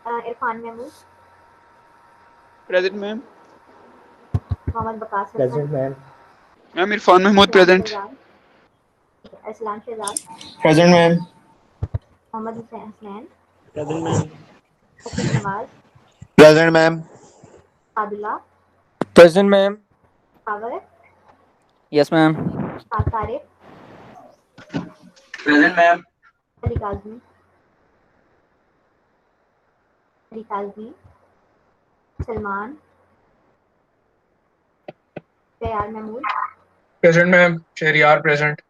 Irfan Mahmood, present ma'am. Mohammad Bakas Hasan, present ma'am. Ma'am Irfan Mahmood present. Aslam Shahzad, present ma'am. Mohammad Hussain Hasnain, present ma'am. Hafeez Nawaz, present ma'am. Adila, present ma'am. Sawar, yes ma'am. Tariq, present ma'am. Ali Kazmi, Salman, Shahryar Mahmood present ma'am. Shahryar present.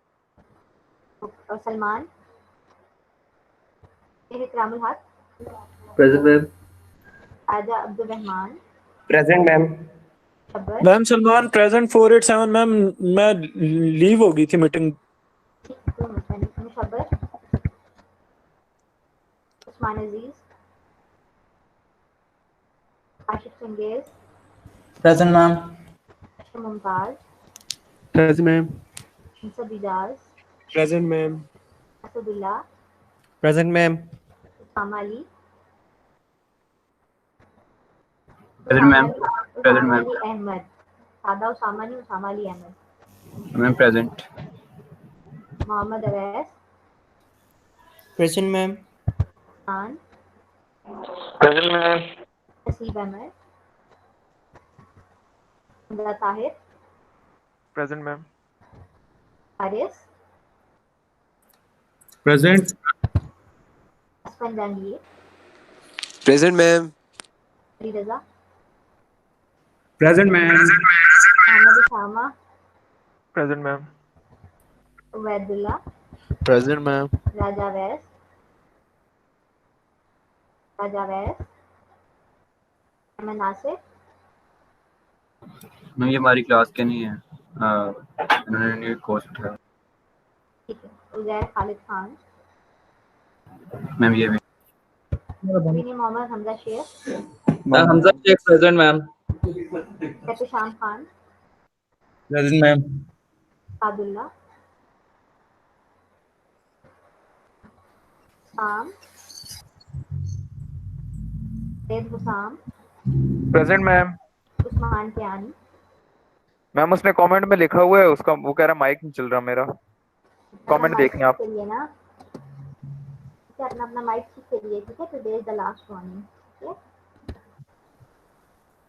और Salman, Ikramul Haq, present ma'am. आजा Abdul Rahman, present ma'am. Shabbar, ma'am Salman present 487 ma'am. मैं leave हो गई थी meeting. Mushabbar, Usman अजीज, Ashif Changez, present ma'am. Mumtaz, present ma'am. Musab Ijaz, present ma'am. Asadullah, present ma'am. Usama Ali, present ma'am. Present Usama ma'am. Ali Ahmad, सादा उसामा नहीं, Usama Ali Ahmad, ma'am present. Mohammad Awais present ma'am. Khan, present ma'am. Haseeb Ahmad, Hamza Tahir, present ma'am. Haris, present. Asfan Jahangir, present ma'am. Ali Raza, present ma'am. Mohammad Usama, present ma'am. Ubaidullah, present ma'am. Raja Wais, Ahmad Nasir, ma'am ये हमारी class के नहीं है, इन्होंने new course उठाया। ठीक है, उजैर खालिद खान, मैम ये भी। Amini Mohammad Hamza Sheikh, Hamza Sheikh present ma'am. Ehtesham Khan, present ma'am. Sadullah, Sham, Syed Husam, present ma'am. Usman Kiyani, ma'am उसने कमेंट में लिखा हुआ है उसका, वो कह रहा माइक नहीं चल रहा मेरा। अपना कमेंट माइक देखें ठीक आप। करिए ना, ठीक है, अपना माइक ठीक करिए, ठीक है, today is the last warning, ठीक है,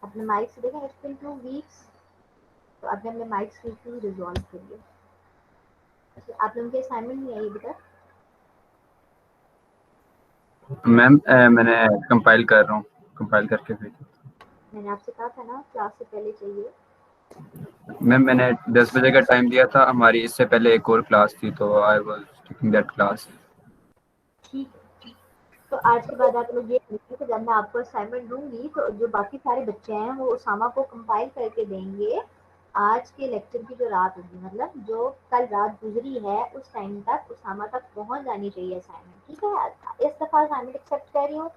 अपने माइक से देखें, इट्स बिन 2 वीक्स, तो अपने माइक से इशू रिजॉल्व करिए। अच्छा, आप लोगों के असाइनमेंट नहीं आई अभी तक? मैम मैंने कंपाइल कर रहा हूँ, कंपाइल करके भेजा। मैंने आपसे कहा था ना क्लास से पहले चाहिए। मैम मैंने 10 बजे का टाइम दिया था, हमारी इससे पहले एक और क्लास थी तो I was taking that class. ठीक है, तो आज के बाद आप लोग ये करिए कि जब मैं आपको असाइनमेंट दूंगी तो जो बाकी सारे बच्चे हैं वो उसामा को कंपाइल करके देंगे। आज के लेक्चर की जो रात होगी, मतलब जो कल रात गुजरी है उस टाइम तक उसामा तक पहुंच जानी चाहिए असाइनमेंट, ठीक है। इस दफ़ा असाइनमेंट एक्सेप्ट कर रही हूँ,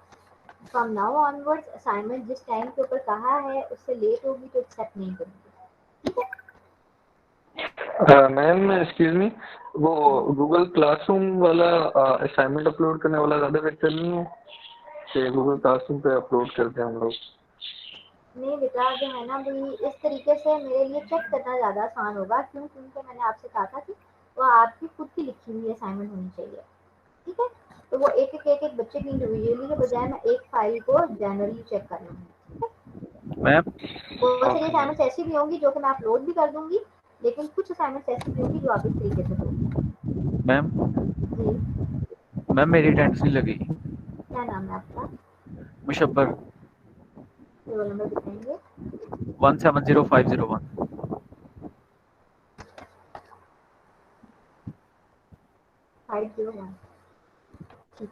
फ्रॉम नाउ ऑनवर्ड्स असाइनमेंट जिस टाइम के ऊपर कहा है उससे लेट होगी तो एक्सेप्ट नहीं करूँगी, ठीक है। मैम एक्सक्यूज मी, वो गूगल क्लासरूम वाला असाइनमेंट अपलोड करने वाला ज़्यादा बेहतर नहीं है कि गूगल क्लासरूम पे अपलोड करते हैं हम लोग? नहीं बेटा, जो है ना भाई, इस तरीके से मेरे लिए चेक करना ज़्यादा आसान होगा, क्यों? क्योंकि मैंने आपसे कहा था कि वो आपकी खुद की लिखी हुई असाइनमेंट होनी चाहिए, ठीक है। तो वो एक एक बच्चे की इंडिविजुअली के बजाय मैं एक फाइल को जनरली चेक कर लूँगी, ठीक है। मैम बहुत सारी असाइनमेंट्स ऐसी भी होंगी जो कि मैं अपलोड भी कर दूंगी, लेकिन कुछ असाइनमेंट्स ऐसी भी होंगी जो आप इस तरीके से दोगे। मैम जी, मैम मेरी अटेंडेंस नहीं लगी। क्या नाम है आपका? मुशब्बर रोल नंबर बताएंगे? 170501। 501। ठीक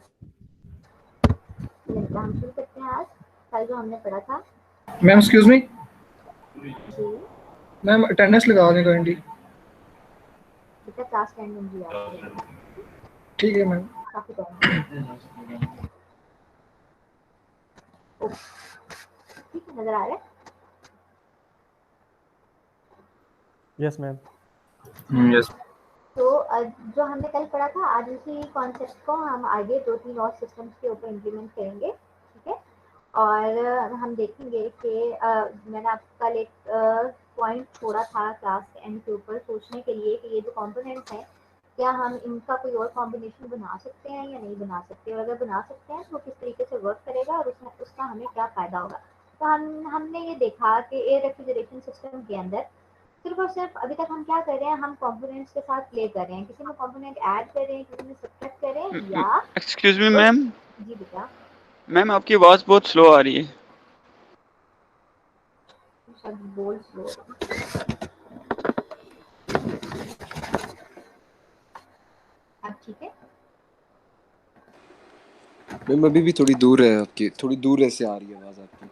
है, हम शुरू करते हैं आज कल जो हमने पढ़ा था। मैम एक्सक्यूज मी, जी मैम अटेंडेंस लगा दें काइंडली। बेटा, क्लास 10 में जी आपको ठीक है मैम। काफ़ी टाइम, ठीक है, नज़र आ रहा है? Yes ma'am. यस। तो जो हमने कल पढ़ा था, आज उसी कॉन्सेप्ट को हम आगे 2-3 और सिस्टम्स के ऊपर इम्प्लीमेंट करेंगे, ठीक है। और हम देखेंगे कि मैंने आपको कल एक पॉइंट छोड़ा था क्लास के एंड के ऊपर सोचने के लिए कि ये जो कंपोनेंट्स हैं क्या हम इनका कोई और कॉम्बिनेशन बना सकते हैं या नहीं बना सकते, और अगर बना सकते हैं तो किस तरीके से वर्क करेगा और उसमें उसका हमें क्या फ़ायदा होगा। तो हमने ये देखा कि एयर रेफ्रिजरेशन सिस्टम के अंदर सिर्फ और सिर्फ अभी तक हम क्या कर रहे हैं, हम कंपोनेंट्स के साथ प्ले कर रहे हैं, किसी में कंपोनेंट ऐड कर रहे हैं, किसी में सब्ट्रैक्ट कर रहे हैं, या एक्सक्यूज मी मैम, जी बेटा मैम आपकी आवाज़ बहुत स्लो आ रही है। शायद बोल स्लो। अब ठीक है। मैम अभी भी थोड़ी दूर है आपकी, थोड़ी दूर से आ रही है आवाज आपकी।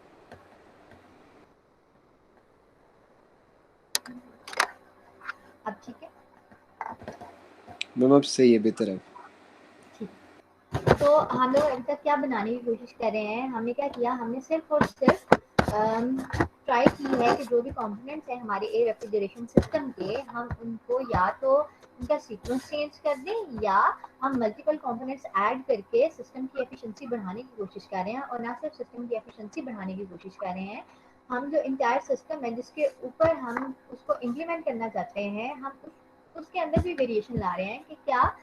अब ठीक है। मैम अब सही है, बेहतर है। तो हम लोग अभी तक क्या बनाने की कोशिश कर रहे हैं, हमने क्या किया, हमने सिर्फ और सिर्फ ट्राई की है कि जो भी कंपोनेंट्स हैं हमारे एयर रेफ्रिजरेशन सिस्टम के, हम उनको या तो उनका सीक्वेंस चेंज कर दें या हम मल्टीपल कंपोनेंट्स ऐड करके सिस्टम की एफिशिएंसी बढ़ाने की कोशिश कर रहे हैं। और ना सिर्फ सिस्टम की एफिशिएंसी बढ़ाने की कोशिश कर रहे हैं, हम जो इंटायर सिस्टम है जिसके ऊपर हम उसको इम्प्लीमेंट करना चाहते हैं, हम उसके अंदर भी वेरिएशन ला रहे हैं कि क्या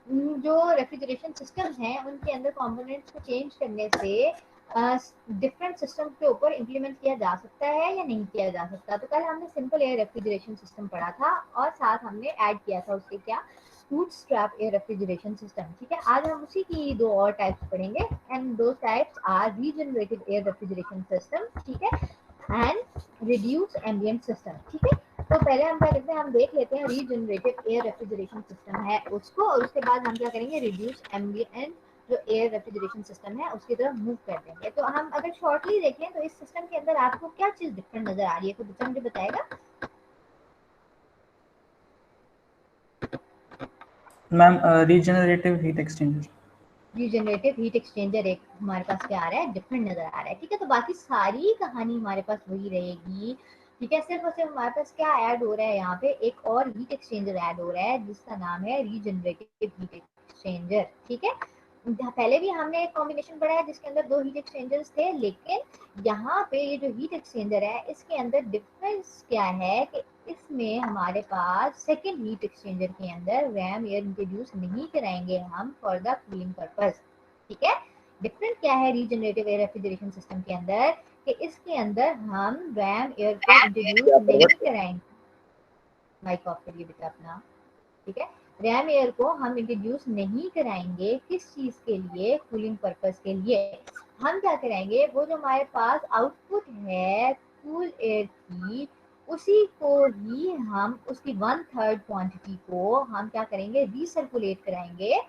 जो रेफ्रिजरेशन सिस्टम हैं उनके अंदर कंपोनेंट्स को चेंज करने से डिफरेंट सिस्टम के ऊपर इम्प्लीमेंट किया जा सकता है या नहीं किया जा सकता। तो कल हमने सिंपल एयर रेफ्रिजरेशन सिस्टम पढ़ा था और साथ हमने ऐड किया था उसके क्या, बूटस्ट्रैप एयर रेफ्रिजरेशन सिस्टम। ठीक है, आज हम उसी की दो और टाइप्स पढ़ेंगे एंड दो types are regenerative air refrigeration system, ठीक है, एंड रिड्यूस एम्बिएंट सिस्टम। ठीक है, तो पहले हम क्या करते हैं, हम देख लेते हैं रीजनरेटिव एयर रेफ्रिजरेशन सिस्टम है उसको, और उसके बाद हम क्या करेंगे, रिड्यूस एम्बिएंट जो एयर रेफ्रिजरेशन सिस्टम है उसकी तरफ मूव कर देंगे। तो हम अगर शॉर्टली देखें तो इस सिस्टम के अंदर आपको क्या चीज डिफरेंट नजर आ रही है, तो बच्चा मुझे बताएगा। Ma'am regenerative heat exchanger. Regenerative heat exchanger एक हमारे पास क्या आ रहा है, डिफरेंट नजर आ रहा है। ठीक है, तो बाकी सारी कहानी हमारे पास वही रहेगी। ठीक है, सिर्फ और सिर्फ हमारे पास क्या ऐड हो रहा है, यहाँ पे एक और हीट एक्सचेंजर ऐड हो रहा है जिसका नाम है रीजनरेटिव हीट एक्सचेंजर। ठीक है, पहले भी हमने एक कॉम्बिनेशन पढ़ा है जिसके अंदर दो हीट एक्सचेंजर्स थे, लेकिन यहाँ पे ये जो हीट एक्सचेंजर है इसके अंदर डिफरेंस क्या है कि इसमें हमारे पास सेकेंड हीट एक्सचेंजर के अंदर रैम एयर इंट्रोड्यूस नहीं कराएंगे हम फॉर द कूलिंग पर्पस। ठीक है, डिफरेंट क्या है रीजनरेटिव एयर रेफ्रिजरेशन सिस्टम के अंदर कि इसके अंदर हम रैम एयर को इंट्रोड्यूस नहीं कराएंगे। माइक ऑफ करिए बेटा अपना। ठीक है, रैम एयर को हम इंट्रोड्यूस नहीं कराएंगे, किस चीज के लिए, कूलिंग पर्पस के लिए। हम क्या कराएंगे, वो जो हमारे पास आउटपुट है कूल एयर की, उसी को ही हम उसकी 1/3 क्वांटिटी को हम क्या करेंगे, रीसर्कुलेट कराएंगे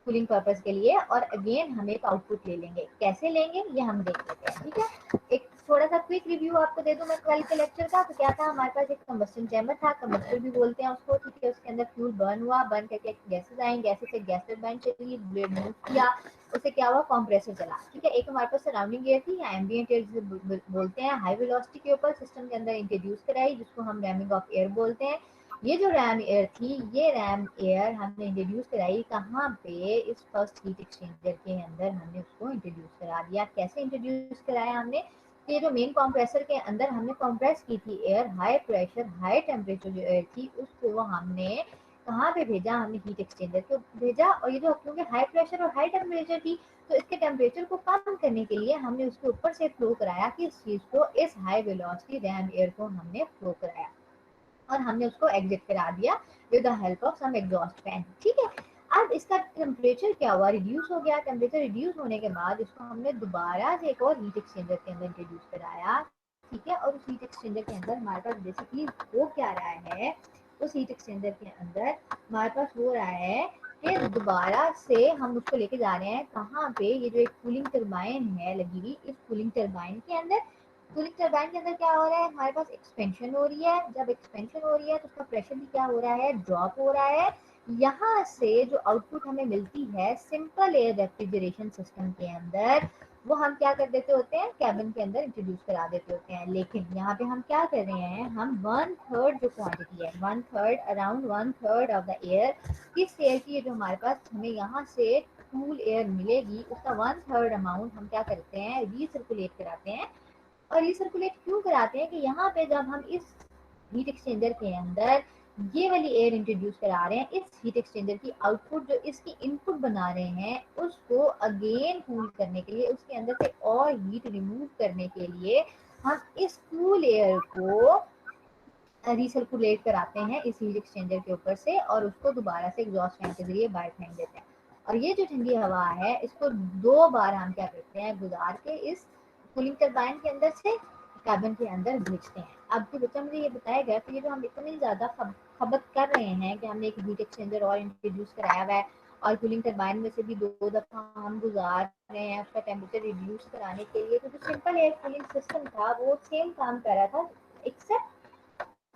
कूलिंग पर्पस के लिए, और अगेन हम एक आउटपुट ले लेंगे। कैसे लेंगे ये हम देख लेते हैं। ठीक है, एक थोड़ा सा क्विक रिव्यू आपको दे दूं मैं कल के लेक्चर का। तो क्या था, हमारे पास एक कंबस्टन चैम्बर था, कंबस्टर भी बोलते हैं उसको। ठीक है, उसके अंदर फ्यूल बर्न हुआ, बर्न करके गैसेस आई, गैसेस से गैस टरबाइन चली, मूव किया, उससे क्या हुआ, कंप्रेसर चला। ठीक है, एक हमारे पास सराउंडिंग एयर थी या एम्बिएंट एयर जिसे बोलते हैं, हाई वेलोसिटी के ऊपर सिस्टम के अंदर इंट्रोड्यूस कराई जिसको हम रैमिंग ऑफ एयर बोलते हैं। ये जो रैम एयर थी, ये रैम एयर हमने इंट्रोड्यूस कराई कहाँ पे, इस फर्स्ट हीट एक्सचेंजर के अंदर हमने उसको इंट्रोड्यूस करा दिया। कैसे इंट्रोड्यूस कराया हमने, ये जो मेन कंप्रेसर के अंदर हमने कंप्रेस की थी air, high pressure high temperature जो एयर थी उसको हमने कहाँ पे भेजा, हमने हीट एक्सचेंजर को भेजा। और ये जो क्योंकि हाई प्रेशर और हाई टेम्परेचर थी तो इसके टेम्परेचर को कम करने के लिए हमने उसके ऊपर से फ्लो कराया, कि इस चीज को, इस हाई वेलोसिटी रैम एयर को हमने फ्लो कराया और हमने उसको एग्जिट करा दिया with the help of some exhaust fan. ठीक है, अब इसका टेम्परेचर क्या हुआ, रिड्यूस हो गया। टेम्परेचर रिड्यूस होने के बाद इसको हमने दोबारा से एक और हीट एक्सचेंजर के अंदर इंट्रोड्यूस कराया। ठीक है, और उस हीट एक्सचेंजर के अंदर हमारे पास बेसिकली हो क्या रहा है, उस हीट एक्सचेंजर के अंदर हमारे पास हो रहा है कि दोबारा से हम उसको लेके जा रहे हैं कहाँ पे, ये जो एक कूलिंग टरबाइन है लगी हुई, इस कूलिंग टरबाइन के अंदर। कूलिंग टरबाइन के अंदर क्या हो रहा है, हमारे पास एक्सपेंशन हो रही है। जब एक्सपेंशन हो रही है तो उसका प्रेशर भी क्या हो रहा है, ड्रॉप हो रहा है। यहाँ से जो आउटपुट हमें मिलती है सिंपल एयर रेफ्रिजरेशन सिस्टम के अंदर, वो हम क्या कर देते होते हैं, कैबिन के अंदर इंट्रोड्यूस करा देते होते हैं। लेकिन यहाँ पे हम क्या कर रहे हैं, हम 1/3 जो क्वांटिटी है, 1/3 अराउंड 1/3 ऑफ द एयर, किस एयर की, जो हमारे पास हमें यहाँ से कूल एयर मिलेगी उसका 1/3 अमाउंट हम क्या करते हैं, रीसर्कुलेट कराते हैं। और रीसर्कुलेट क्यों कराते हैं कि यहाँ पे जब हम इस हीट एक्सचेंजर के अंदर ये वाली एयर इंट्रोड्यूस करा रहे हैं, इस हीट एक्सचेंजर की आउटपुट जो इसकी इनपुट बना रहे हैं उसको अगेन कूल करने के लिए, उसके अंदर से और हीट रिमूव करने के लिए हम इस कूल एयर को रिसर्कुलेट कराते हैं इस हीट एक्सचेंजर के ऊपर से और उसको दोबारा से एग्जॉस्ट फैन के जरिए बाहर फेंक देते हैं। और ये जो ठंडी हवा है इसको 2 बार हम क्या करते हैं, गुजार के इस कूलिंग टरबाइन के अंदर से कैबिन के अंदर भेजते हैं। अब जो बच्चा मुझे ये बताया गया कि ये जो हम इतनी ज़्यादा खपत कर रहे हैं कि हमने एक हीट एक्सचेंजर और इंट्रोड्यूस कराया हुआ है और कूलिंग टरबाइन में से भी 2 दफ़ा हम गुजार रहे हैं उसका टेम्परेचर रिड्यूस कराने के लिए, तो जो सिंपल एयर कूलिंग सिस्टम था वो सेम काम कर रहा था, एक्सेप्ट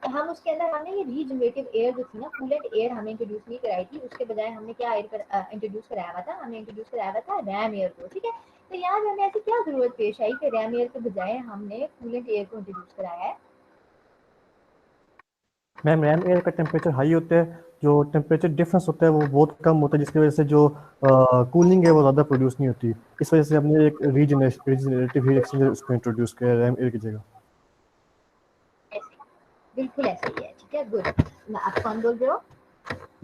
हम उसके अंदर हमने ये रीजनरेटिव एयर जो थी ना, कूलेंट एयर हमने इंट्रोड्यूस नहीं कराई थी, उसके बजाय हमने क्या एयर इंट्रोड्यूस कराया हुआ था, हमने इंट्रोड्यूस कराया हुआ था रैम एयर को। ठीक है, तो यहाँ पे हमें ऐसी क्या जरूरत पेश आई कि रैम एयर के बजाय हमने कूलेंट एयर को इंट्रोड्यूस कराया है। मैम रैम एयर का टेम्परेचर हाई होता है, जो टेम्परेचर डिफरेंस होता है वो बहुत कम होता है, जिसकी वजह से जो कूलिंग है वो ज़्यादा प्रोड्यूस नहीं होती। इस वजह से हमने एक रीजनरेटिव हीट एक्सचेंजर उसको इंट्रोड्यूस किया रैम एयर की जगह। ऐसे बिल्कुल ऐसे ही है। ठीक है, गुड। आप कौन बोल रहे हो?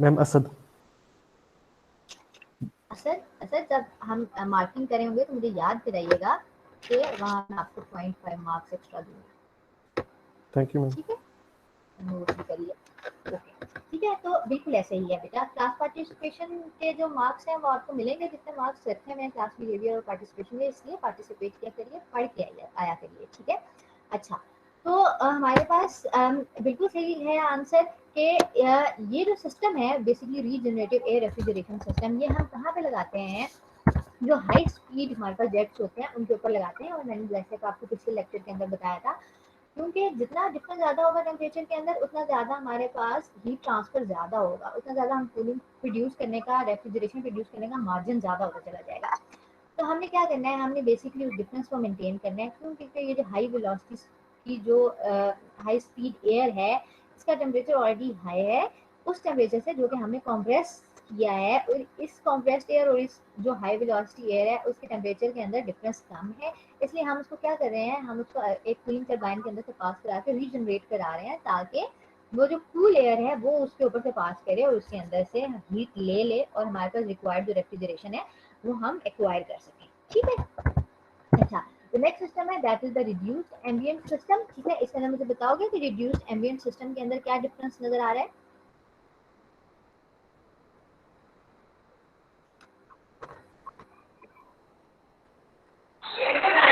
मैम असद। असद, असद जब हम मार्किंग करें होंगे तो मुझे याद कराइएगा कि वहाँ मैं आपको 0.5 मार्क्स एक्स्ट्रा दूंगी। Thank you ma'am. ठीक है, नोट भी करिए। ओके, ठीक है, तो बिल्कुल ऐसे ही है बेटा। क्लास पार्टिसिपेशन के जो मार्क्स हैं वो आपको मिलेंगे, जितने मार्क्स रखे हुए हैं क्लास बिहेवियर और पार्टिसिपेशन में, इसलिए पार्टिसिपेट किया करिए, पढ़ के आया करिए। ठीक है, अच्छा, तो हमारे पास बिल्कुल सही है आंसर कि ये जो सिस्टम है basically regenerative air refrigeration system, ये हम कहाँ पे लगाते हैं, जो हाई स्पीड हमारे पास जेट्स होते हैं उनके ऊपर लगाते हैं। और मैंने जैसे कि आपको पिछले लेक्चर के अंदर बताया था, क्योंकि जितना डिफरेंस ज़्यादा होगा टेम्परेचर के अंदर उतना ज़्यादा हमारे पास हीट ट्रांसफर ज़्यादा होगा, उतना ज़्यादा हम कूलिंग प्रोड्यूस करने का, रेफ्रिजरेशन प्रोड्यूस करने का मार्जिन ज़्यादा होता चला जाएगा। तो हमने क्या करना है, हमने बेसिकली उस डिफरेंस को मेंटेन करना है, क्योंकि ये जो हाई वेलोसिटी की जो हाई स्पीड एयर है इसका टेम्परेचर ऑलरेडी हाई है उस टेम्परेचर से जो कि हमने कॉम्प्रेस किया है, और इस कॉम्प्रेस्ड एयर और इस जो हाई वेलोसिटी एयर है उसके टेम्परेचर के अंदर डिफरेंस कम है। इसलिए हम उसको क्या कर रहे हैं, हम उसको एक कूलिंग टरबाइन के अंदर से पास करा के रीजनरेट करा रहे हैं, ताकि वो जो कूल एयर है वो उसके ऊपर से पास करे और उसके अंदर से हीट ले ले और हमारे पास रिक्वायर्ड जो रेफ्रिजरेशन है वो हम एक्वायर कर सकें। ठीक है, अच्छा, द नेक्स्ट सिस्टम है that is the reduced ambient system. ठीक है, इसके अंदर मुझे बताओगे कि रिड्यूस्ड एम्बिएंट सिस्टम के अंदर क्या डिफरेंस नजर आ रहा है?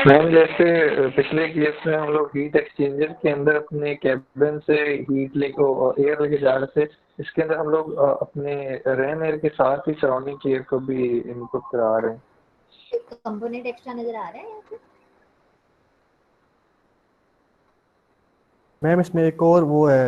मैम जैसे पिछले केस में हम लोग हीट एक्सचेंजर के अंदर अपने कैबिन से हीट लेके एयर लेके जा रहे थे, इसके अंदर हम लोग अपने रैम एयर के साथ ही सराउंडिंग एयर को भी इनपुट करा रहे हैं। कंपोनेंट एक्स्ट्रा नजर आ रहा है यहाँ पे? मैम इसमें एक और वो है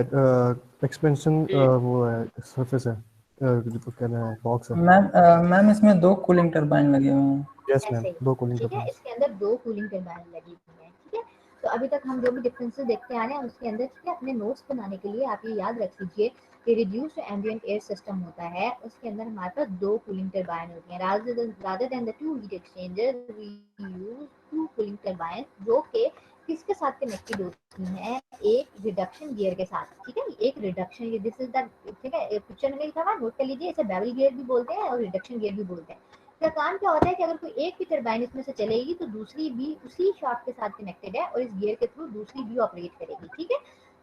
एक्सपेंशन, वो है सरफेस है, जो कहना है बॉक्स है। मैम इसमें 2 कूलिंग टरबाइन लगे हुए हैं। यस मैम, ऐसे ही, 2 कूलिंग ठीक है, टरबाइन। इसके अंदर 2 कूलिंग टरबाइन लगी हुई हैं। ठीक है, तो अभी तक हम जो भी डिफरेंसेस देखते आ रहे हैं उसके अंदर, ठीक है, अपने नोट्स बनाने के लिए आप ये याद रख लीजिए कि रिड्यूस्ड एम्बिएंट एयर सिस्टम होता है, उसके अंदर हमारे पास 2 कूलिंग टरबाइन होती हैं। Rather than the 2 heat exchanger we use 2 cooling turbine, जो कि किसके साथ कनेक्टेड होती हैं, एक रिडक्शन गियर के साथ। ठीक है, एक रिडक्शन, ये दिस इज द, ठीक है, पिक्चर में लिखा हुआ, नोट कर लीजिए, इसे बेवल गियर भी बोलते हैं और रिडक्शन गियर भी बोलते हैं। इसका काम क्या होता है कि अगर कोई एक भी टरबाइन इसमें से चलेगी तो दूसरी भी उसी शाफ्ट के साथ कनेक्टेड है और इस गियर के थ्रू दूसरी भी ऑपरेट करेगी। ठीक है,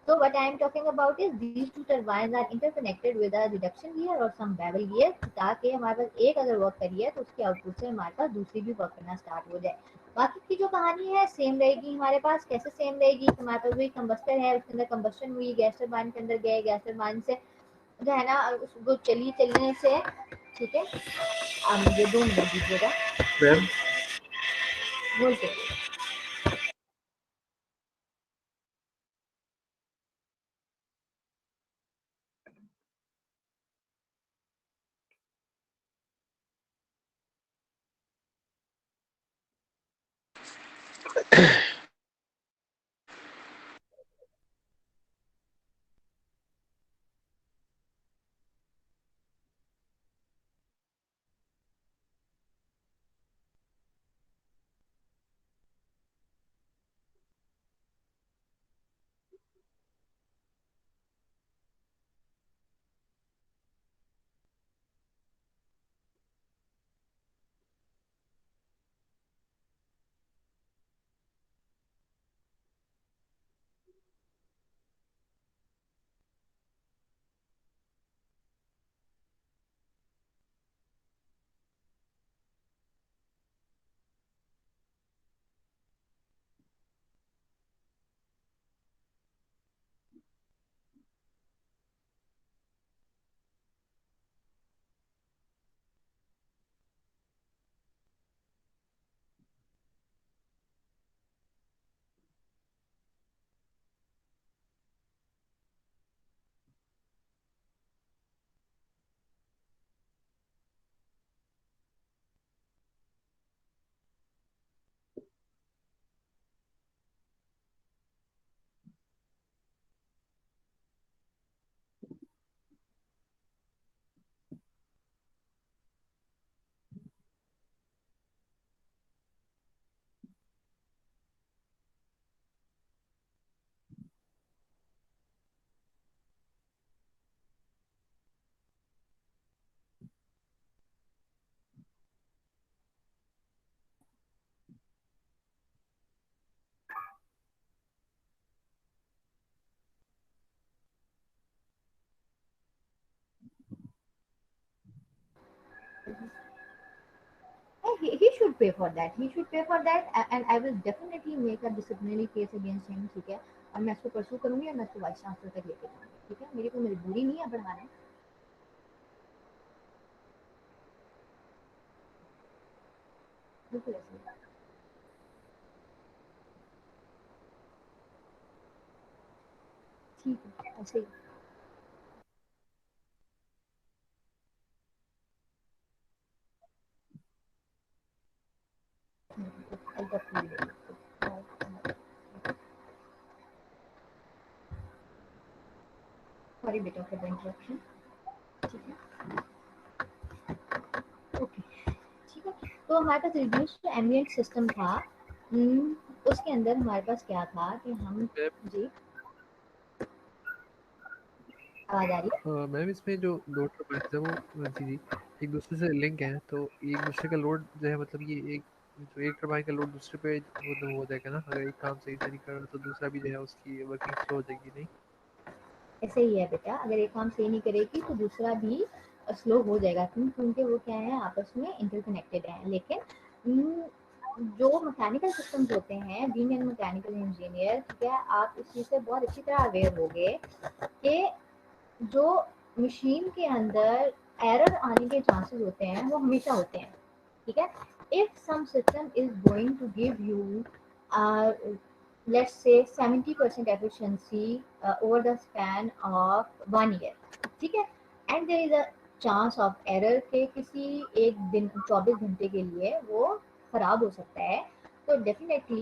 so what I am talking about is these two turbines are interconnected with a reduction gear or some bevel gear, ताकि हमारे पास एक अगर वर्क करी है तो उसके आउटपुट से हमारे पास दूसरी भी वर्क करना स्टार्ट हो जाए। बाकी की जो कहानी है सेम रहेगी हमारे पास। कैसे सेम रहेगी? हमारे पास वही कंबस्टर है, उसके अंदर कंबस्टन हुई, गैस टरबाइन के अंदर गए, गैस टरबाइन से जो है ना उसको चलने से, ठीक है, आप मुझे 2 मिनट दीजिएगा, मैम बोलते He should pay for that. He should pay for that, and I will definitely make a disciplinary case against him. ठीक है, और मैं इसको परसू करूंगी और मैं इसको वाइस चांसलर तक लेके जाऊंगी. ठीक है, मेरी कोई मजबूरी नहीं है बढ़ाने. बिल्कुल ऐसे ही. ठीक है, ऐसे ही. I'll definitely do it. Sorry बेटा for the interruption. ठीक है. ओके, ठीक है. तो हमारे पास रिड्यूस्ड एम्बिएंट सिस्टम था. उसके अंदर हमारे पास क्या था कि हम जी आवाज आ रही है. मैम इसमें जो दो टर्बाइन्स है वो जी जी एक दूसरे से लिंक हैं, तो एक दूसरे का लोड जो है मतलब ये एक जो एक टर्बाइन का लोड दूसरे पे मतलब हो जाएगा ना, अगर एक काम सही से नहीं कर रहा तो दूसरा भी जो है उसकी वर्किंग स्लो हो जाएगी. नहीं ऐसे ही है बेटा, अगर एक काम सही नहीं करेगी तो दूसरा भी स्लो हो जाएगा, क्योंकि वो क्या है आपस में इंटरकनेक्टेड है. लेकिन जो मैकेनिकल सिस्टम्स होते हैं, बीइंग एन मैकेनिकल इंजीनियर, ठीक है, आप इस चीज़ से बहुत अच्छी तरह अवेयर होंगे कि जो मशीन के अंदर एरर आने के चांसेस होते हैं वो हमेशा होते हैं. ठीक है, if some system is going to give you let's say 70% efficiency over the span of 1 year. ठीक है, and there is a chance of error के किसी एक दिन 24 घंटे के लिए वो खराब हो सकता है. तो डेफिनेटली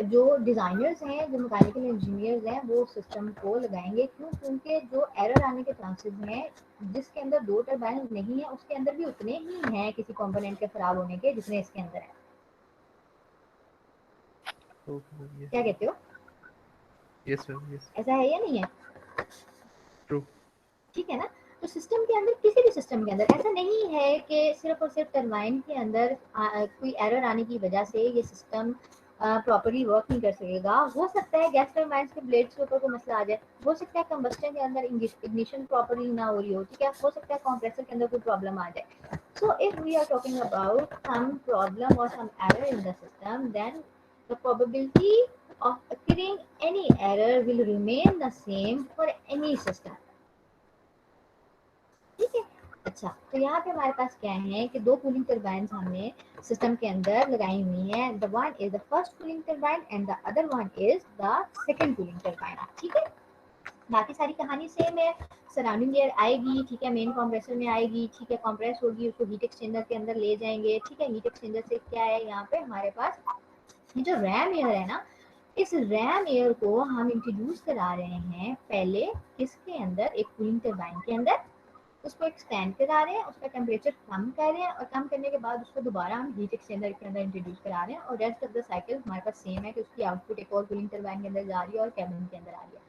जो डिज़ाइनर्स हैं, जो मैकेनिकल इंजीनियर्स हैं, वो सिस्टम को लगाएंगे. क्यों? क्योंकि जो एरर आने के चांसेस हैं, जिसके अंदर दो टर्बाइन नहीं है उसके अंदर भी उतने ही हैं किसी कंपोनेंट के खराब होने के जितने इसके अंदर है. क्या कहते हो? Yes ma'am, yes. ऐसा है या नहीं है? ट्रू. ठीक है ना. तो सिस्टम के अंदर, किसी भी सिस्टम के अंदर ऐसा नहीं है कि सिर्फ और सिर्फ टरबाइन के अंदर कोई एरर आने की वजह से ये सिस्टम प्रॉपर्ली वर्क नहीं कर सकेगा. हो सकता है गैस टरबाइन्स के ब्लेड्स के ऊपर कोई मसला आ जाए, हो सकता है कंबस्टन के अंदर इग्निशन प्रॉपर्ली ना हो रही हो. ठीक है, हो सकता है कंप्रेसर के अंदर कोई प्रॉब्लम आ जाए. So if we are talking about some problem और some error in the system, then the probability of occurring any error will remain the same for any system. ठीक है. अच्छा, तो यहाँ पे हमारे पास क्या है कि दो कूलिंग टरबाइन्स हमने सिस्टम के अंदर लगाई हुई हैं. The one is the first cooling turbine and the other one is the second cooling turbine. ठीक है, बाकी सारी कहानी सेम है. सराउंडिंग एयर आएगी, ठीक है, मेन कंप्रेसर में आएगी, ठीक है, कंप्रेस होगी, उसको हीट एक्सचेंजर के अंदर ले जाएंगे. ठीक है, हीट एक्सचेंजर से क्या है, यहाँ पे हमारे पास ये जो रैम एयर है ना, इस रैम एयर को हम इंट्रोड्यूस करा रहे हैं पहले किसके अंदर, एक कूलिंग टरबाइन के अंदर. उसको एक्सटेंड करा रहे हैं, उसका टेम्परेचर कम कर रहे हैं, और कम करने के बाद उसको दोबारा हम हीट एक्सचेंजर के अंदर इंट्रोड्यूस करा रहे हैं. और रेस्ट ऑफ द साइकिल हमारे पास सेम है कि उसकी आउटपुट एक और कूलिंग टरबाइन के अंदर जा रही है और कैबिन के अंदर आ रही है.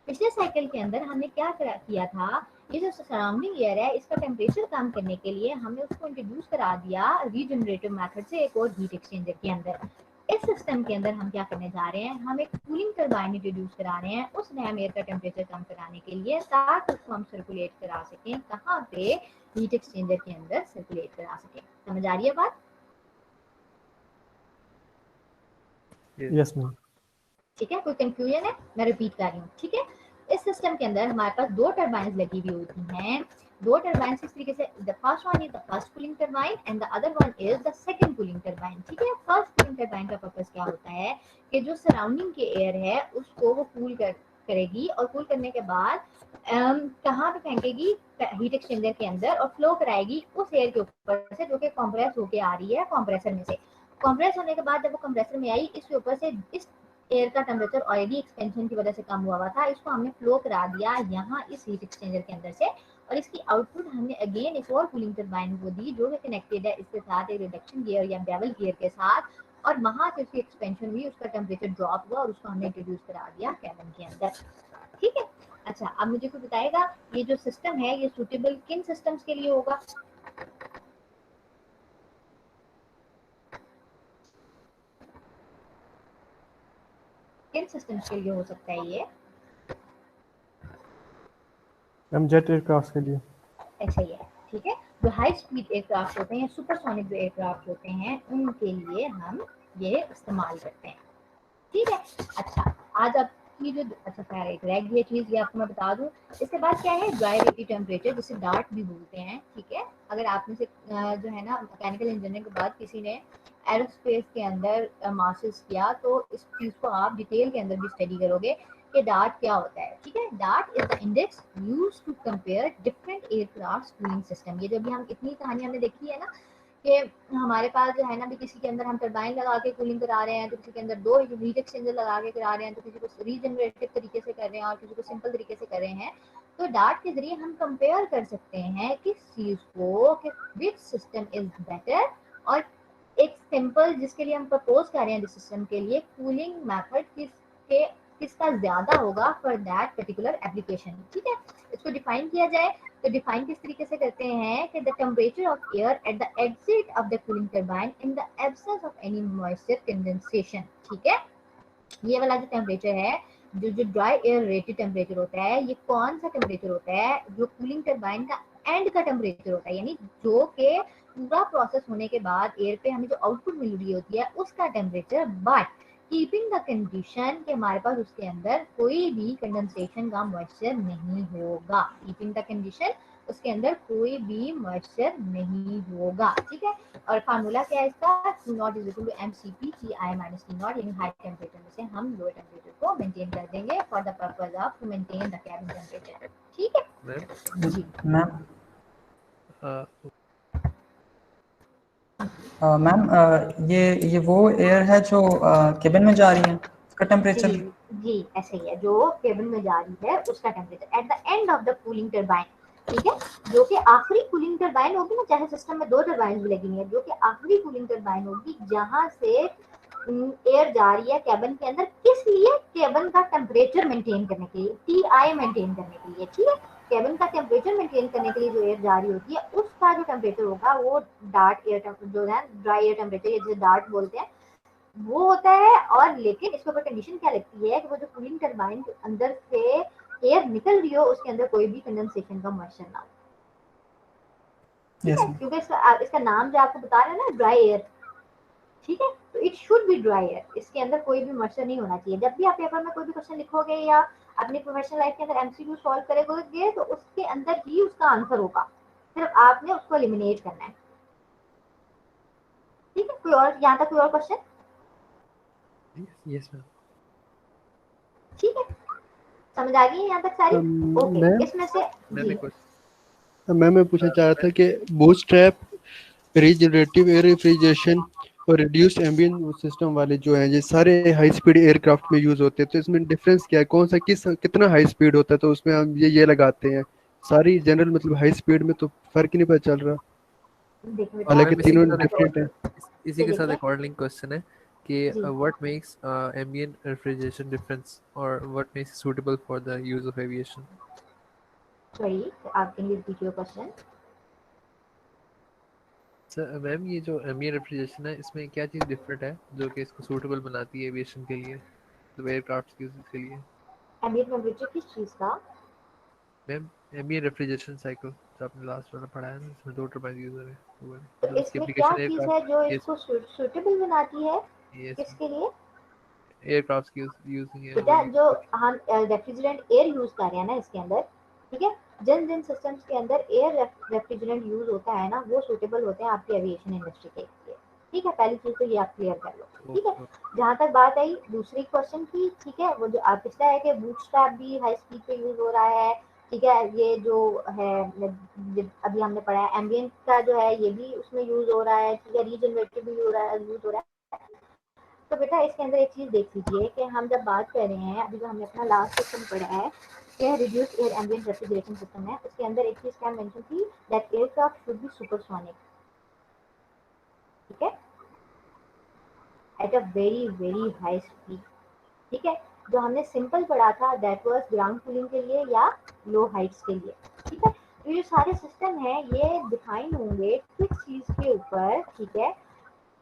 पिछले साइकिल के अंदर हमने क्या किया था, ये जो सराउंडिंग एयर है इसका टेम्परेचर कम करने के लिए हमने उसको इंट्रोड्यूस करा दिया रीजनरेटिव मेथड से एक और हीट एक्सचेंजर के अंदर. इस सिस्टम के अंदर हम क्या करने जा रहे हैं, हम एक कूलिंग टरबाइन इंट्रोड्यूस करा रहे हैं उस रैम एयर का टेम्परेचर कम कराने के लिए, ताकि उसको हम सर्कुलेट करा सकें. कहाँ पे? हीट एक्सचेंजर के अंदर सर्कुलेट करा सकें. समझ आ रही है बात? Yes ma'am. ठीक है, कोई कंफ्यूजन है? मैं रिपीट कर रही हूँ. ठीक है, इस सिस्टम के अंदर हमारे पास दो टरबाइन्स लगी हुई होती हैं. दो टरबाइन्स इस तरीके से, the first one is the first cooling turbine and the other one is the second cooling turbine. ठीक है, फर्स्ट कूलिंग टरबाइन का पर्पस क्या होता है कि जो सराउंडिंग के एयर है उसको वो कूल करेगी, और कूल करने के बाद कहाँ पे फेंकेगी, हीट एक्सचेंजर के अंदर, और फ्लो कराएगी उस एयर के ऊपर से जो कि कंप्रेस होके आ रही है कंप्रेसर में से. कंप्रेस होने के बाद जब वो कंप्रेसर में आई, इसके ऊपर से इस एयर का टेम्परेचर ऑलरेडी एक्सपेंशन की वजह से कम हुआ था, इसको हमने फ्लो करा दिया यहाँ इस हीट एक्सचेंजर के अंदर से, और इसकी आउटपुट हमने अगेन एक और कूलिंग टरबाइन को दी जो कि कनेक्टेड है इसके साथ एक रिडक्शन गियर या बेवल गियर के साथ, और वहां से उसकी एक्सपेंशन हुई, उसका टेम्परेचर ड्रॉप हुआ और उसको हमने इंट्रोड्यूस करा दिया कैबिन के अंदर. ठीक है. अच्छा, अब मुझे कोई बताएगा ये जो सिस्टम है ये सूटेबल किन सिस्टम्स के लिए होगा? किन सिस्टम्स के लिए हो सकता है ये? मैम जेट एयरक्राफ्ट के लिए. ऐसा ही है. ठीक है, जो हाई स्पीड एयरक्राफ्ट होते हैं, सुपरसोनिक जो एयरक्राफ्ट होते हैं, उनके लिए हम ये इस्तेमाल करते हैं। ठीक है, अच्छा आज आपकी जो अच्छा खैर एक रह गई चीज़, ये आपको मैं बता दूं। इसके बाद क्या है, ड्राई रेटी टेम्परेचर, जिसे डार्ट भी बोलते हैं। ठीक है, अगर आपने से जो है ना मैकेनिकल इंजीनियरिंग के बाद किसी ने एरोस्पेस के अंदर मास्टर्स किया, तो इस चीज़ को आप डिटेल के अंदर भी स्टडी करोगे कि डार्ट क्या होता है। ठीक है, DART is the index used to compare different aircraft cooling system. ये जब भी हम इतनी कहानी हमने देखी है ना कि हमारे पास जो है ना भी किसी के अंदर हम टरबाइन लगा के कूलिंग करा रहे हैं, तो किसी के अंदर 2 हीट एक्सचेंजर लगा के करा रहे हैं, तो किसी को रीजनरेटिव तरीके से कर रहे हैं और किसी को सिंपल तरीके से कर रहे हैं। तो डार्ट के जरिए हम कंपेयर कर सकते हैं किस चीज को कि विच सिस्टम इज बेटर, और एक सिंपल जिसके लिए हम प्रपोज कर रहे हैं जिस सिस्टम के लिए कूलिंग मेथड किसका ज्यादा होगा फॉर दैट पर्टिकुलर एप्लीकेशन। ठीक है, इसको डिफाइन किया जाए तो डिफाइन किस तरीके से करते हैं कि the temperature of air at the exit of the cooling turbine in the absence of any moisture condensation. ठीक है, ये वाला जो टेम्परेचर है, जो ड्राई एयर रेटेड टेम्परेचर होता है, ये कौन सा टेम्परेचर होता है, जो कूलिंग टरबाइन का एंड का टेम्परेचर होता है, यानी जो के पूरा प्रोसेस होने के बाद एयर पे हमें जो आउटपुट मिल रही होती है उसका temperature, but keeping the condition कि हमारे पास उसके अंदर कोई भी कंडेंसेशन का मॉइस्चर नहीं होगा। कीपिंग द कंडीशन, उसके अंदर कोई भी मॉइस्चर नहीं होगा। ठीक है, और फार्मूला क्या है इसका, Q naught is equal to mCp Ti minus T naught, यानी हाई टेम्परेचर में से हम लोअर टेम्परेचर को मेंटेन कर देंगे for the purpose of to maintain the cabin temperature. ठीक है जी मैम मैम ये वो एयर है जो केबिन में जा रही है, उसका टेम्परेचर। जी ऐसे ही है, जो केबिन में जा रही है उसका temperature at the end of the cooling turbine. ठीक है, जो कि आखिरी कूलिंग टरबाइन होगी ना, चाहे सिस्टम में 2 टरबाइन भी लगी है, जो कि आखिरी कूलिंग टरबाइन होगी जहां से एयर जा रही है केबिन के अंदर, किस लिए, केबिन का टेम्परेचर मेंटेन करने के लिए, टीआई मेंटेन करने के लिए। ठीक है, केबिन का टेम्परेचर मेंटेन करने के लिए जो एयर जा रही होती है उसका जो टेम्परेचर होगा वो डार्ट एयर जो है, ड्राई एयर टेम्परेचर, जिसे डार्ट बोलते हैं, वो होता है। और लेकिन इसके ऊपर कंडीशन क्या लगती है कि वो जो कूलिंग टरबाइन के अंदर से एयर निकल रही हो उसके अंदर कोई भी कंडेंसेशन का मॉइस्चर ना हो। ठीक है, क्योंकि इसका नाम जो आपको बता रहे हैं ना ड्राई एयर, ठीक है, तो it should B dry air, इसके अंदर कोई भी मॉइस्चर नहीं होना चाहिए। जब भी आप पेपर में कोई भी क्वेश्चन लिखोगे या अपनी प्रोफेशनल लाइफ के अंदर एमसीक्यू सॉल्व करोगे तो उसके अंदर ही उसका आंसर होगा, सिर्फ आपने उसको एलिमिनेट करना है। ठीक है, कोई और यहाँ तक कोई और क्वेश्चन? Yes ma'am. ठीक है, समझ आ गई है यहाँ तक सारी? ओके, इसमें से मैम मैं पूछना चाह रहा था कि बूटस्ट्रैप, रीजनरेटिव एयर रेफ्रिजरेशन और रिड्यूस्ड एम्बिएंट सिस्टम वाले जो हैं, ये सारे हाई स्पीड एयरक्राफ्ट में यूज होते हैं, तो इसमें डिफरेंस क्या है, कौन सा कितना हाई स्पीड होता है, तो उसमें हम ये लगाते हैं। सारी जनरल मतलब हाई स्पीड में तो फर्क नहीं पता चल रहा, हालांकि तीनों डिफरेंट है। इसी के साथ एक और लिंक क्वेश्चन है कि what makes ambient refrigeration difference और what makes it suitable for the use of aviation. Sorry, आप can you repeat your question? Sir ma'am, ये जो एम्बिएंट रेफ्रिजरेशन है इसमें क्या चीज़ डिफरेंट है जो कि इसको सूटेबल बनाती है एविएशन के लिए, तो एयरक्राफ्ट के यूज के लिए? एम्बिएंट टेम्परेचर किस चीज का? मैम एम्बिएंट रेफ्रिजरेशन साइकिल जो आपने लास्ट वाला पढ़ाया ना, इसमें 2 टरबाइन यूज हो रहे हैं, तो इसमें क्या चीज है जो इसको सूटेबल बनाती है? किसके लिए? एयरक्राफ्ट की यूजिंग है बेटा, जो हम रेफ्रिजरेंट एयर यूज कर रहे हैं ना इसके अंदर, ठीक है, जिन जिन सिस्टम्स के अंदर एयर रेफ्रिजरेंट यूज होता है ना वो सूटेबल होते हैं आपकी एविएशन इंडस्ट्री के लिए। ठीक है, पहली चीज तो ये आप क्लियर कर लो। ठीक है, जहाँ तक बात आई दूसरी क्वेश्चन की, ठीक है, वो जो आप पिछला है कि बूटस्ट्रैप भी हाई स्पीड पे यूज हो रहा है। ठीक है, ये जो है अभी हमने पढ़ा है एम्बिएंट का जो है ये भी उसमें यूज हो रहा है। ठीक है, रीजनरेटिव भी यूज हो रहा है। तो बेटा इसके अंदर एक चीज देख लीजिए कि हम जब बात कर रहे हैं, अभी जो हमने अपना लास्ट सिस्टम पढ़ा है कि reduced air ambient refrigeration system है, उसके अंदर एक चीज क्या मेंशन थी, that aircraft should be supersonic. ठीक है, at a very very high speed. ठीक है, जो हमने सिंपल पढ़ा था दैट वाज ग्राउंड कूलिंग के लिए या लो हाइट्स के लिए। ठीक है, तो ये सारे सिस्टम है ये डिफाइन होंगे किस चीज के ऊपर, ठीक है,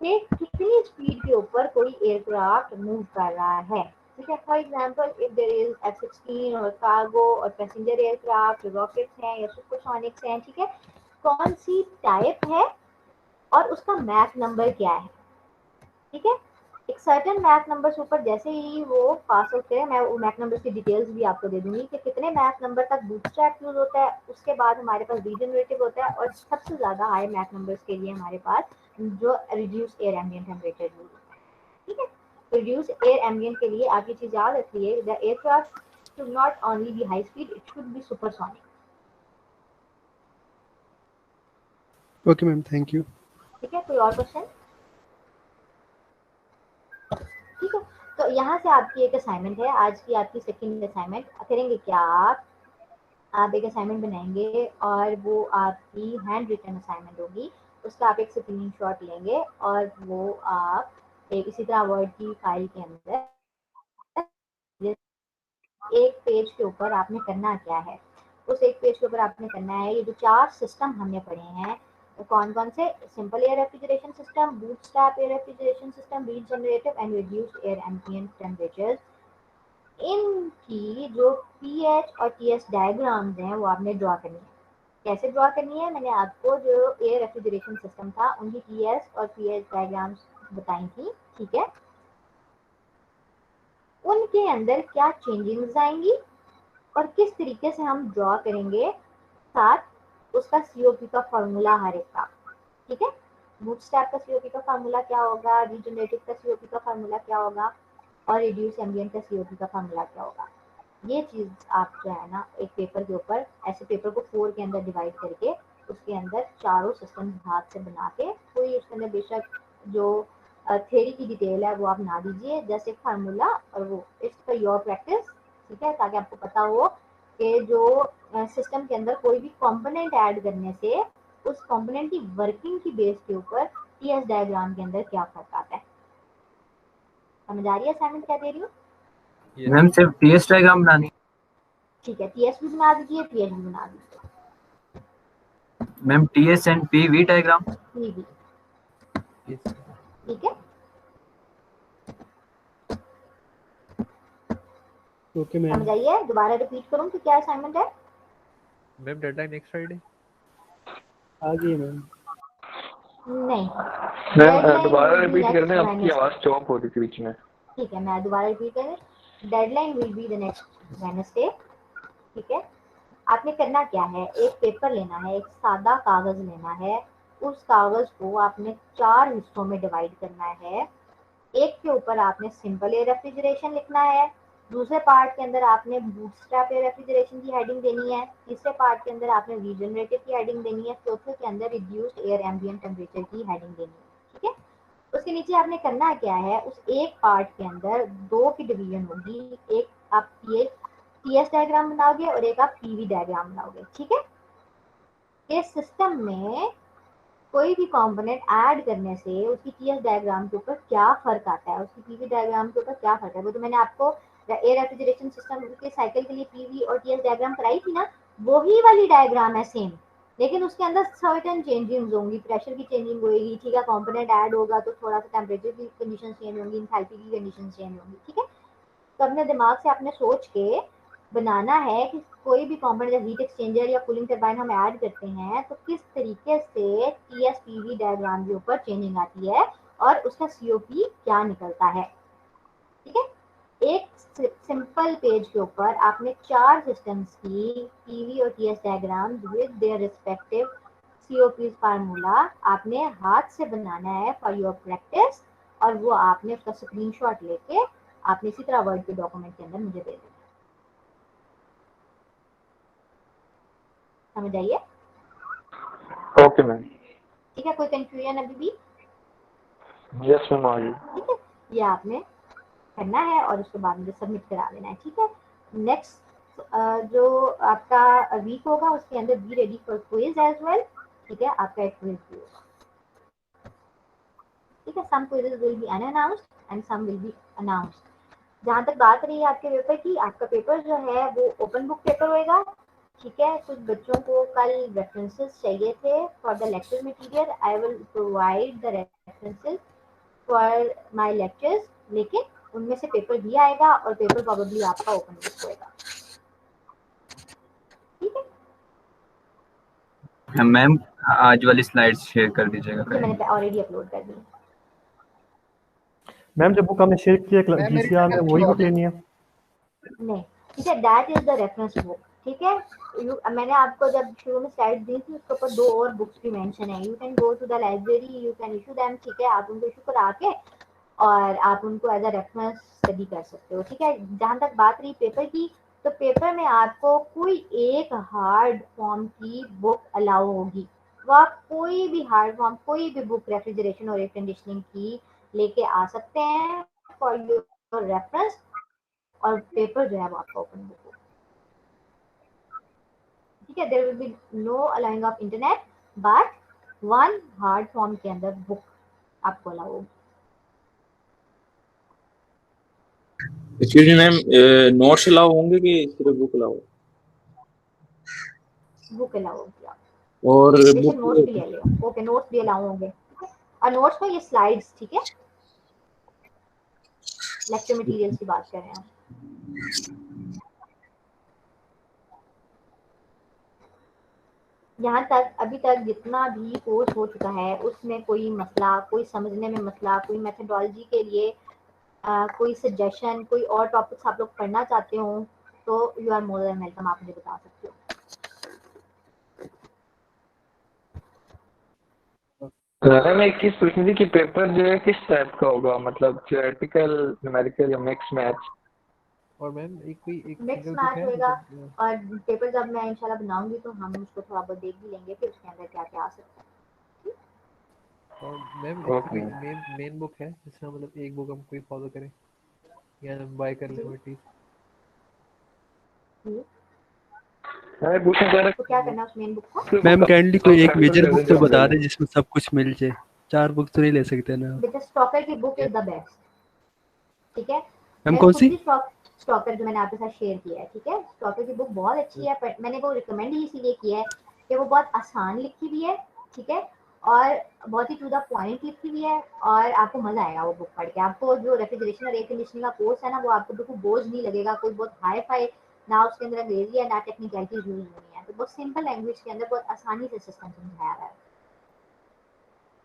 कि कितनी स्पीड के ऊपर कोई एयरक्राफ्ट मूव कर रहा है। ठीक है, for example if there is F-16 और कार्गो और पैसेंजर एयरक्राफ्ट, रॉकेट्स हैं या सुपरसोनिक्स हैं, ठीक है, कौन सी टाइप है और उसका मैक नंबर क्या है। ठीक है, एक सर्टेन मैक नंबर से ऊपर जैसे ही वो पास होते हैं, मैं वो मैक नंबर की डिटेल्स भी आपको दे दूंगी कि कितने मैक नंबर तक बूटस्ट्रैप यूज होता है। उसके बाद हमारे पास रीजनरेटिव होता है और सबसे ज्यादा हाई मैक नंबर्स के लिए हमारे पास जो reduce air ambient temperature use होता है। ठीक है, रिड्यूस एयर एम्बिएंट के लिए आपकी चीज याद रखिए, the aircraft should not only be high speed, it should be supersonic. Okay ma'am, thank you. ठीक है, कोई और क्वेश्चन? ठीक है, तो यहाँ से आपकी एक असाइनमेंट है, आज की आपकी सेकंड असाइनमेंट करेंगे क्या आप एक असाइनमेंट बनाएंगे और वो आपकी हैंड रिटन असाइनमेंट होगी। उसका आप एक स्क्रीनशॉट लेंगे और वो आप एक इसी तरह वर्ड की फाइल के अंदर एक पेज के ऊपर आपने करना क्या है, उस एक पेज के ऊपर आपने करना है ये जो 4 सिस्टम हमने पढ़े हैं, तो कौन कौन से, simple air refrigeration system, bootstrap air refrigeration system, regenerative and reduced air ambient temperatures, इनकी जो पीएच और टीएस डायग्राम्स हैं वो आपने ड्रॉ करनी है। कैसे ड्रॉ करनी है, मैंने आपको जो एयर रेफ्रिजरेशन सिस्टम था उनकी टीएस और पीएच डायग्राम्स बताई थी। ठीक है, उनके अंदर क्या चेंजिंग्स आएंगी और किस तरीके से हम ड्रॉ करेंगे, साथ उसका सीओपी का फॉर्मूला हर एक का। ठीक है, बूटस्ट्रैप का सीओपी का फार्मूला क्या होगा, रीजनरेटिव का सीओपी का फार्मूला क्या होगा और रिड्यूस एम्बिएंट का सीओपी का फार्मूला क्या होगा। ये चीज आप जो है ना एक पेपर के ऊपर, ऐसे पेपर को 4 के अंदर डिवाइड करके उसके अंदर चारों सिस्टम हाथ से बना के, कोई उसके अंदर बेशक जो थ्योरी की डिटेल है वो आप ना दीजिए, जस्ट एक फार्मूला और वो इट्स फॉर योर प्रैक्टिस। ठीक है, ताकि आपको पता हो कि जो सिस्टम के अंदर कोई भी कंपोनेंट ऐड करने से उस कंपोनेंट की वर्किंग की बेस के ऊपर टीएस डायग्राम के अंदर क्या फर्क आता है। समझ आ रही है असाइनमेंट क्या दे रही हूँ? मैम सिर्फ टीएस डायग्राम बनानी? ठीक है, टीएस भी बना दीजिए, पीएच भी बना दीजिए। Ma'am TS and PV diagram? PV. ठीक है, ओके मैम। समझ आइए, दोबारा रिपीट करूं कि क्या असाइनमेंट है। मैम डेडलाइन नेक्स्ट फ्राइडे आ गई मैम। नहीं, मैम दोबारा रिपीट करने, आपकी आवाज चॉप हो रही थी बीच में। ठीक है, मैं दोबारा रिपीट करें, deadline will be the next Wednesday. ठीक है, आपने करना क्या है, एक पेपर लेना है, एक सादा कागज लेना है, उस कागज को आपने 4 हिस्सों में डिवाइड करना है। एक के ऊपर आपने सिंपल एयर रेफ्रिजरेशन लिखना है, दूसरे पार्ट के अंदर आपने बूटस्ट्रैप एयर रेफ्रिजरेशन की हेडिंग देनी है, तीसरे पार्ट के अंदर आपने रीजनरेटिव की हेडिंग देनी है, चौथे के अंदर रिड्यूस्ड एयर एम्बिएंट टेम्परेचर की हेडिंग देनी है। ठीक है, उसके नीचे आपने करना क्या है, उस एक पार्ट के अंदर 2 की डिवीजन होगी, एक आप टीएस डायग्राम बनाओगे और एक आप पीवी डायग्राम बनाओगे। ठीक है, इस सिस्टम में कोई भी कंपोनेंट ऐड करने से उसकी टीएस डायग्राम के ऊपर क्या फर्क आता है, उसकी पीवी डायग्राम के ऊपर क्या फर्क है, वो तो मैंने आपको एयर रेफ्रिजरेशन सिस्टम के साइकिल के लिए पीवी और टीएस डायग्राम कराई थी ना, वही वाली डायग्राम है सेम, लेकिन उसके अंदर सर्टेन चेंजिंग्स होंगी, प्रेशर की चेंजिंग होगी। ठीक है, कंपोनेंट ऐड होगा तो थोड़ा सा टेम्परेचर की कंडीशन चेंज होंगी, इंथैल्पी की कंडीशन चेंज होंगी। ठीक है, तो अपने दिमाग से आपने सोच के बनाना है कि कोई भी कंपोनेंट हीट एक्सचेंजर या कूलिंग टरबाइन हम ऐड करते हैं तो किस तरीके से टीएसपीवी डायग्राम के ऊपर चेंजिंग आती है और उसका सीओपी क्या निकलता है। ठीक है, एक सिंपल पेज के ऊपर आपने 4 सिस्टम्स की पीवी और TS diagram with their respective COP formula आपने हाथ से बनाना है फॉर योर प्रैक्टिस, और वो आपने उसका स्क्रीनशॉट लेके आपने इसी तरह वर्ड के डॉक्यूमेंट के अंदर मुझे दे देना। समझ आइए? Okay ma'am. ठीक है, कोई कंफ्यूजन अभी भी? यस मैम, आ गई। ठीक है, ये आपने करना है और उसके बाद मुझे सबमिट करा देना है। ठीक है, नेक्स्ट जो आपका वीक होगा उसके अंदर be ready for quiz as well. ठीक है, आपका एक क्विज भी होगा। ठीक है, some quizzes will be unannounced and some will be announced. जहाँ तक बात रही है आपके पेपर की, आपका पेपर जो है वो ओपन बुक पेपर होएगा। ठीक है, कुछ बच्चों को कल रेफरेंसेस चाहिए थे for the lecture material, I will provide the references for my lectures, लेकिन उनमें से पेपर भी आएगा और पेपर प्रोबेबली आपका ओपन बुक होएगा। ठीक है, मैम आज वाली स्लाइड्स शेयर कर दीजिएगा। जी मैंने ऑलरेडी अपलोड कर दी। मैम जो बुक हमने शेयर की है मैम मेरी GCR में attendance वही लगा बुक दें। लेनी है? नहीं, ठीक है, that is the reference book. ठीक है, मैंने आपको जब शुरू में स्लाइड दी थी उसके ऊपर 2 और बुक्स भी मेंशन है। You can go to the library, you can issue them. ठीक है, आप उनको इशू करा के और आप उनको एज अ रेफरेंस स्टडी कर सकते हो। ठीक है, जहाँ तक बात रही पेपर की, तो पेपर में आपको कोई एक हार्ड फॉर्म की बुक अलाउ होगी। वो आप कोई भी हार्ड फॉर्म, कोई भी बुक रेफ्रिजरेशन और एयर कंडीशनिंग की लेके आ सकते हैं फॉर योर रेफरेंस, और पेपर जो है वो आपका ओपन बुक होगा। ठीक है, there will be no allowing of internet, but 1 hard form के अंदर बुक आपको अलाउ होगी। Excuse me ma'am, notes allow होंगे कि सिर्फ बुक अलाउ? बुक अलाउ होगी आप, और बेशक बुक नोट्स भी ले लियो। ओके, नोट्स भी अलाउ होंगे। ठीक है, और नोट्स में ये स्लाइड्स, ठीक है, लेक्चर मटेरियल्स की बात कर रहे हैं हम। यहाँ तक अभी तक जितना भी कोर्स हो चुका है उसमें कोई मसला, कोई समझने में मसला, कोई मेथडोलॉजी के लिए कोई सजेशन, कोई और टॉपिक्स आप लोग पढ़ना चाहते हो तो you are more than welcome, आप मुझे बता सकते हो। मैम एक चीज पूछनी थी कि पेपर जो है किस टाइप का होगा, मतलब थियोरेटिकल, न्यूमेरिकल या मिक्स मैथ्स? और मैम एक मिक्स सिंगल बुक मैथ है होगा, मतलब और पेपर जब मैं इंशाल्लाह बनाऊंगी तो हम उसको थोड़ा बहुत देख भी लेंगे फिर उसके अंदर क्या क्या आ सकता है। और मैम ओके। कोई मेन बुक है जिसमें मतलब एक बुक हम कोई फॉलो करें या हम बाय कर लें एटलीस्ट? मैं पूछना चाह रहा तो क्या करना है उस मेन बुक को? मैम काइंडली कोई एक मेजर बुक तो बता रहा दें जिसमें सब कुछ मिल जाए। 4 बुक तो नहीं ले सकते ना। बेटा स्टॉकर की बुक इज द बेस्ट। ठीक है, मैम मैं कौन खुद सी? भी स्टॉकर जो मैंने आपके साथ शेयर किया है, ठीक है, स्टॉकर की बुक बहुत अच्छी है, पर मैंने वो रिकमेंड ही इसीलिए किया है कि वो बहुत आसान लिखी हुई है। ठीक है, और बहुत ही टू द पॉइंट लिखी हुई है, और आपको मजा आएगा वो बुक पढ़ के। आपको जो रेफ्रिजरेशन और एयर कंडीशनिंग का कोर्स है ना, वो आपको बिल्कुल बोझ नहीं लगेगा, कोई बहुत हाई फाई ना उसके अंदर अंग्रेजी है ना टेक्निकलिटीज यूज नहीं है, तो बहुत सिंपल लैंग्वेज के अंदर बहुत आसानी से सिस्टम समझाया गया है।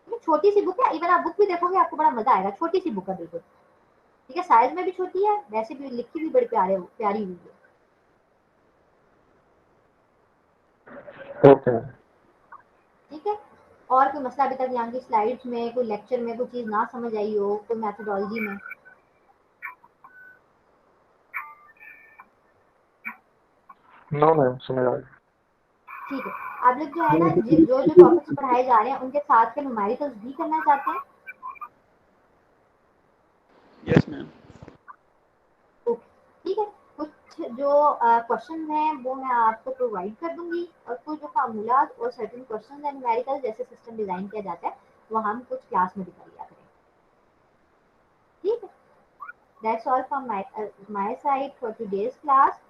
ये छोटी सी बुक है, इवन आप बुक भी देखोगे आपको बड़ा मजा आएगा, छोटी सी बुक है बिल्कुल। ठीक है, साइज में भी छोटी है, वैसे भी लिखी भी बड़ी प्यारी हुई है। ओके। ठीक है, और कोई मसला अभी तक यहाँ की स्लाइड्स में, कोई लेक्चर में कोई चीज ना समझ आई हो, कोई मैथडोलॉजी में? नो मैम, समझ आ गया। ठीक है, आप लोग जो है ना जो जो टॉपिक्स पढ़ाए जा रहे हैं उनके साथ के न्यूमेरिकल्स भी करना चाहते हैं? Yes ma'am. ओके, ठीक है, कुछ जो क्वेश्चन हैं वो मैं आपको प्रोवाइड कर दूंगी, और कुछ जो फार्मूलाज और सर्टेन क्वेश्चन है न्यूमेरिकल जैसे सिस्टम डिजाइन किया जाता है वो हम कुछ क्लास में भी कर लिया करेंगे। ठीक है, that's all from my side for today's class.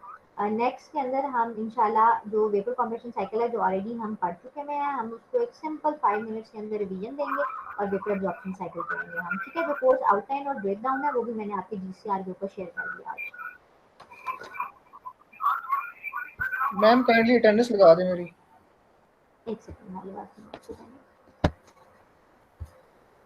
Next के अंदर हम इंशाल्लाह जो वेपर कॉम्प्रेशन साइकिल है जो ऑलरेडी हम पढ़ चुके हैं, हम उसको एक सिंपल 5 मिनट्स के अंदर रिवीजन देंगे और वेपर एब्जॉर्प्शन साइकिल करेंगे हम। ठीक है, जो कोर्स आउटलाइन और ब्रेकडाउन है वो भी मैंने आपके GCR के ऊपर शेयर कर दिया आज। मैम काइंडली अटेंडेंस लगा दें मेरी। एक सेकंड, वाली बात सुनो।